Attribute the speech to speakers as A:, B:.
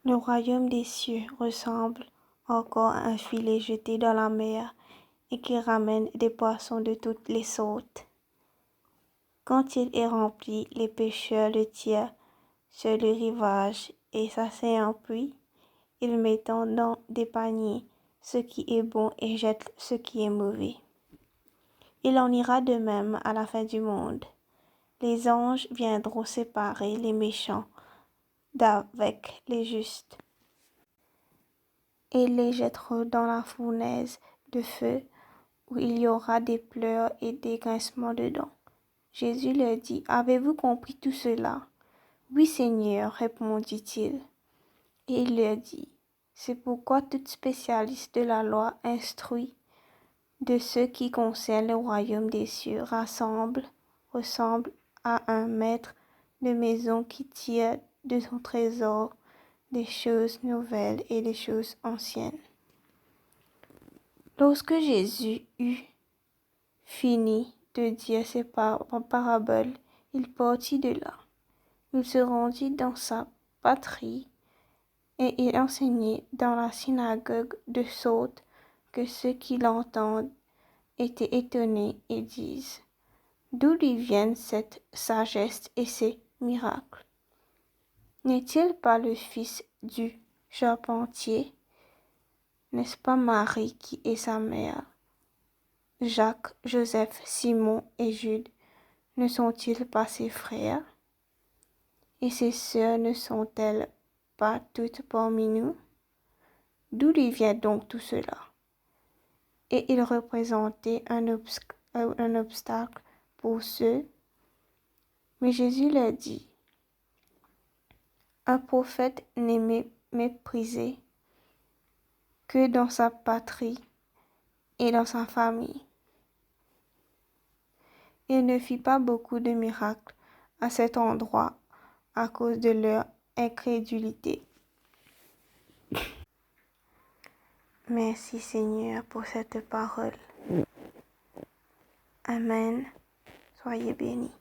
A: Le royaume des cieux ressemble encore à un filet jeté dans la mer et qui ramène des poissons de toutes les sortes. Quand il est rempli, les pêcheurs le tirent sur le rivage et s'asseyant puis, ils mettent dans des paniers ce qui est bon et jettent ce qui est mauvais. Il en ira de même à la fin du monde. Les anges viendront séparer les méchants d'avec les justes et les jetteront dans la fournaise de feu où il y aura des pleurs et des grincements de dents. Jésus leur dit, avez-vous compris tout cela? Oui, Seigneur, répondit-il. Et il leur dit, c'est pourquoi tout spécialiste de la loi instruit de ce qui concerne le royaume des cieux ressemble à un maître de maison qui tire de son trésor des choses nouvelles et des choses anciennes. Lorsque Jésus eut fini de dire ces paraboles, il partit de là. Il se rendit dans sa patrie et il enseignait dans la synagogue de sorte que ceux qui l'entendent étaient étonnés et disent, d'où lui viennent cette sagesse et ces miracles? N'est-il pas le fils du charpentier? N'est-ce pas Marie qui est sa mère? Jacques, Joseph, Simon et Jude ne sont-ils pas ses frères? Et ses sœurs ne sont-elles pas toutes parmi nous? D'où lui vient donc tout cela? Et il représentait un obstacle pour ceux. Mais Jésus leur dit, un prophète n'est méprisé que dans sa patrie et dans sa famille. Il ne fit pas beaucoup de miracles à cet endroit à cause de leur incrédulité. Merci Seigneur pour cette parole. Amen. Soyez bénis.